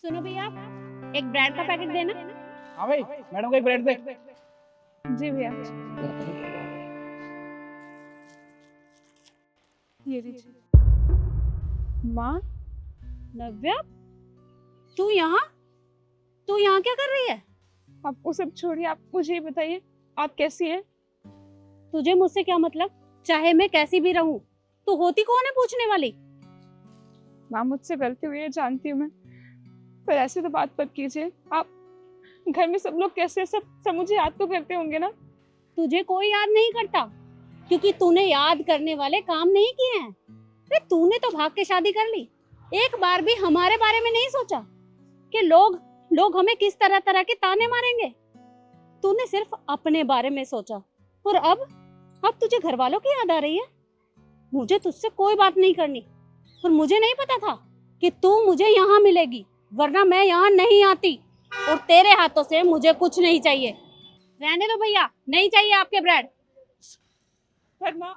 सुनो भैया, एक ब्रेड का पैकेट देना। हाँ भाई, मैडम को एक ब्रेड दे। जी भैया, ये लीजिए। माँ, नव्या, तू यहाँ तू यहाँ क्या कर रही है? आप वो सब छोड़िए, आप मुझे ये बताइए आप कैसी हैं? तुझे मुझसे क्या मतलब? चाहे मैं कैसी भी रहूं, तू होती कौन है पूछने वाली? माँ, मुझसे गलती हुई है, जानती हूँ मैं, पर ऐसे तो बात मत कीजिए। आप घर में सब लोग कैसे, सब मुझे याद तो करते होंगे ना? तुझे कोई याद नहीं करता, क्योंकि तूने याद करने वाले काम नहीं किए हैं। अरे तूने तो भाग के शादी कर ली, एक बार भी हमारे बारे में नहीं सोचा कि लोग हमें किस तरह तरह के ताने मारेंगे। तूने सिर्फ अपने बारे में सोचा, और अब तुझे घर वालों की याद आ रही है। मुझे तुझसे कोई बात नहीं करनी, और मुझे नहीं पता था कि तू मुझे यहाँ मिलेगी, वरना मैं यहाँ नहीं आती। और तेरे हाथों से मुझे कुछ नहीं चाहिए। रहने दो भैया, नहीं चाहिए आपके ब्रेड। पर माँ,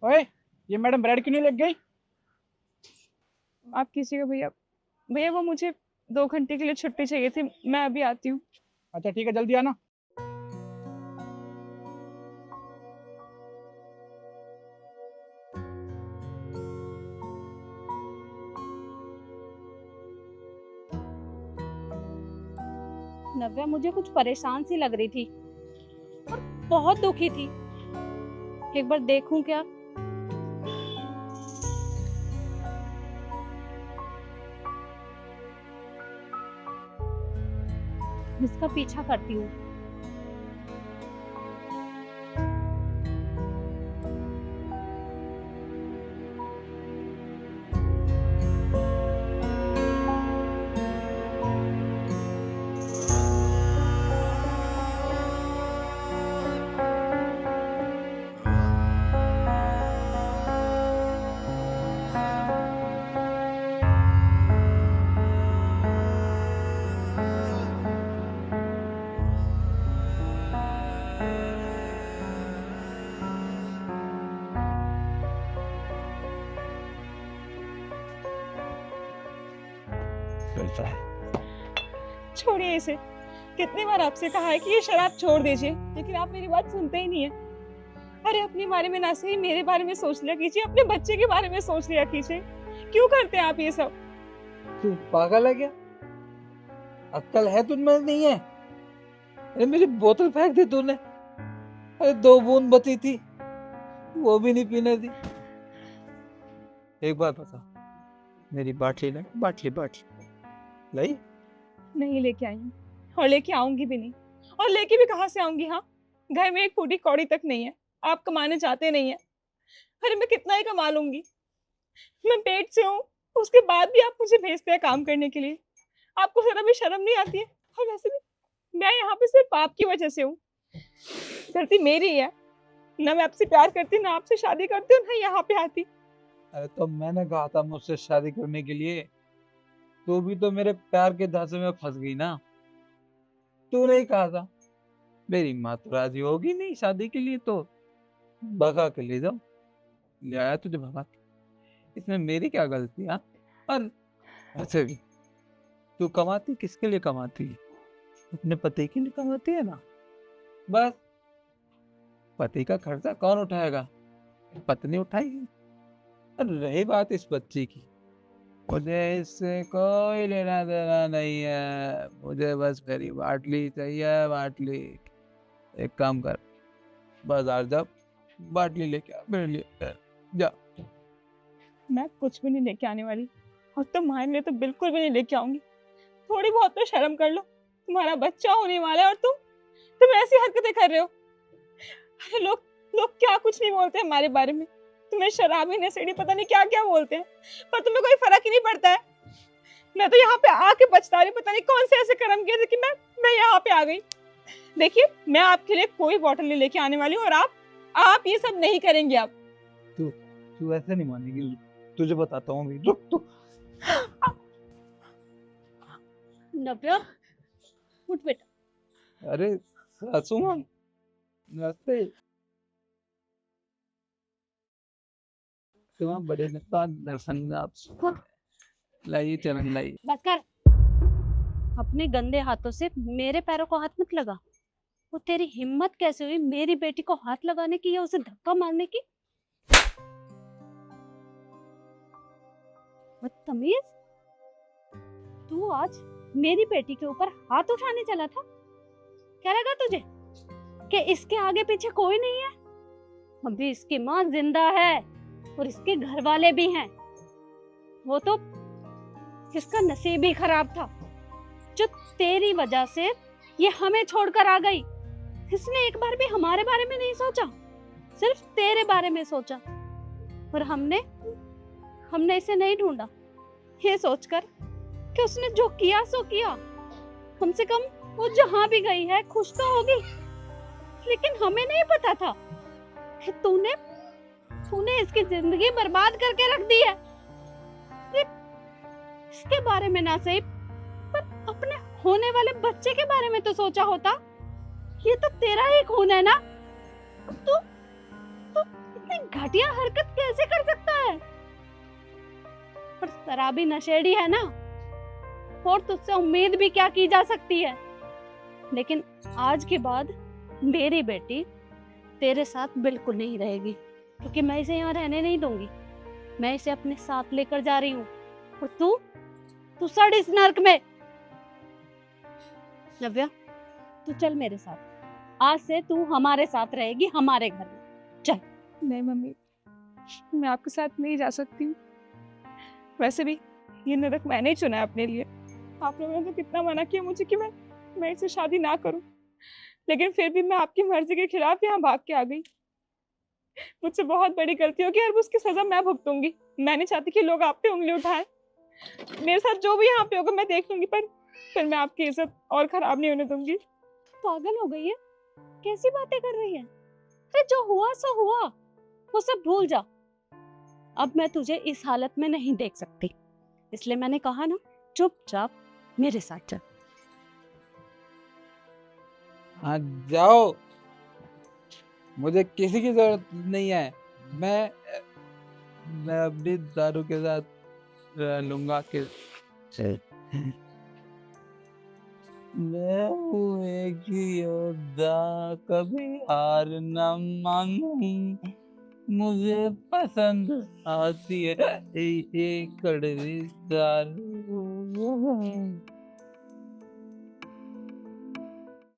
ओए, ये मैडम ब्रेड क्यों नहीं लग गई? आप कीजिएगा भैया। भैया वो मुझे 2 घंटे के लिए छुट्टी चाहिए थी, मैं अभी आती हूँ। अच्छा ठीक है, जल्दी आना। नव्या मुझे कुछ परेशान सी लग रही थी और बहुत दुखी थी। एक बार देखूं क्या? इसका पीछा करती हूँ। छोड़िए इसे। कितनी बार आपसे कहा है कि ये शराब छोड़ दीजिए, लेकिन आप मेरी बात सुनते ही नहीं है। अरे अपने बारे में ना सही मेरे बारे में सोच लिया कीजिए, अपने बच्चे के बारे में सोच लिया कीजिए। क्यों करते हैं आप ये सब? तू पागल है क्या? अक्ल है तुझमें नहीं है? अरे मेरी बोतल फेंक दी तूने। अरे 2 बूंद बची थी, वो भी नहीं पीने दी। एक बात बता, मेरी बाटली लाई? बाटली लाई? नहीं लेके आई हूँ, और लेके आऊंगी भी नहीं। और लेके भी कहाँ से आऊंगी? हाँ, घर में एक फूटी कौड़ी तक नहीं है। आप कमाने जाते नहीं है। अरे मैं कितना ही कमा लूंगी, मैं पेट से हूँ, उसके बाद भी आप मुझे भेजते हैं काम करने के लिए। आपको जरा भी शर्म नहीं आती है? और वैसे भी मैं यहाँ पे सिर्फ आपकी वजह से हूँ। गलती मेरी है, ना मैं आपसे प्यार करती, ना आपसे शादी करती हूँ, ना यहाँ पे आती। अरे तो मैंने कहा था मुझसे शादी करने के लिए, तू भी तो मेरे प्यार के धांसे में फंस गई ना। तू नहीं कहा था? मेरी माँ तो राजी होगी नहीं शादी के लिए, तो भगा के ले जाओ। ले आया तुझे भगा के, इसमें मेरी क्या गलती? हाँ, और ऐसे भी तू कमाती किसके लिए कमाती है? अपने पति के लिए कमाती है ना। बस पति का खर्चा कौन उठाएगा? पत्नी उठाएगी। और रही बात इस बच्ची की, मुझे इससे कोई लेना देना नहीं है। मुझे बस मेरी बाटली चाहिए, बाटली। एक काम कर, बाजार जा, बाटली लेके आ मेरे लिए, जा। मैं कुछ भी नहीं लेके आने वाली, और तुम्हारे लिए तो बिल्कुल भी नहीं लेके आऊंगी। थोड़ी बहुत तो शर्म कर लो, तुम्हारा बच्चा होने वाला है और तुम ऐसी हरकतें कर रहे हो। अरे लोग लोग क्या कुछ नहीं बोलते हमारे बारे में। तुम्हें शराबी नशेड़ी पता नहीं क्या क्या बोलते हैं, पर तुम्हें कोई फर्क ही नहीं पड़ता है। मैं तो यहाँ पे आके पछता रही हूँ, पता नहीं कौन से ऐसे कर्म किए थे कि मैं यहाँ पे आ गई। देखिए, मैं आपके लिए कोई बॉटल नहीं लेके आने वाली हूँ, और आप ये सब नहीं करेंगे। आप तू ऐसे नहीं मानेगी, तुझे बताता हूँ अभी। रुक तू। नव्या, उठ बेटा। अरे सासू माँ, नमस्ते। तुम्हारा बड़े नेता दर्शन आप लाइए, चरण लाइए। बस कर। अपने गंदे हाथों से मेरे पैरों को हाथ मत लगा। वो तेरी हिम्मत कैसे हुई मेरी बेटी को हाथ लगाने की या उसे धक्का मारने की? बदतमीज, तू आज मेरी बेटी के ऊपर हाथ उठाने चला था? क्या लगा तुझे कि इसके आगे पीछे कोई नहीं है? अभी इसकी माँ जिंदा है और इसके घर वाले भी हैं। वो तो इसका नसीब ही खराब था जो तेरी वजह से ये हमें छोड़कर आ गई। इसने एक बार भी हमारे बारे में नहीं सोचा, सिर्फ तेरे बारे में सोचा। और हमने इसे नहीं ढूंढा ये सोचकर कि उसने जो किया सो किया। कम से कम वो जहां भी गई है खुश तो होगी। लेकिन हमें नहीं पता था कि तूने इसकी जिंदगी बर्बाद करके रख दी है। इसके बारे में ना सही पर अपने होने वाले बच्चे के बारे में तो सोचा होता। ये तो तेरा ही खून है ना। तू इतनी घटिया हरकत कैसे कर सकता है? पर शराबी नशेड़ी है ना, और तुझसे उम्मीद भी क्या की जा सकती है। लेकिन आज के बाद मेरी बेटी तेरे साथ बिल्कुल नहीं रहेगी, क्योंकि मैं इसे यहाँ रहने नहीं दूंगी। मैं इसे अपने साथ लेकर जा रही हूँ और तू सड़ इस नर्क में। नव्या, तू चल मेरे साथ। आज से तू हमारे साथ रहेगी, हमारे घर में। चल। नहीं मम्मी, मैं आपके साथ नहीं जा सकती हूँ। वैसे भी ये नरक मैंने ही चुना है अपने लिए। आप लोगों ने तो कितना मना किया मुझे कि मैं इससे शादी ना करूं, लेकिन फिर भी मैं आपकी मर्जी के खिलाफ यहाँ भाग के आ गई। मुझसे बहुत बड़ी गलती होगी और उसकी सजा मैं भुगतूंगी। मैं नहीं चाहती कि लोग आप पे उंगली उठाएं। मेरे साथ जो भी यहाँ पे होगा मैं देख लूंगी, पर मैं आपकी इज्जत और खराब नहीं होने दूंगी। पागल हो गई है? कैसी बातें कर रही है? अरे जो हुआ सो हुआ, वो सब भूल जा। अब मैं तुझे इस हालत में नहीं देख सकती, इसलिए मैंने कहा ना, चुपचाप मेरे साथ चल। हाँ जाओ, मुझे किसी की जरूरत नहीं है। मैं अपनी दारू के साथ रह लूंगा कि मैं हूँ एक योद्धा, कभी हार न मानूं। मुझे पसंद आती है ये कड़वी दारू।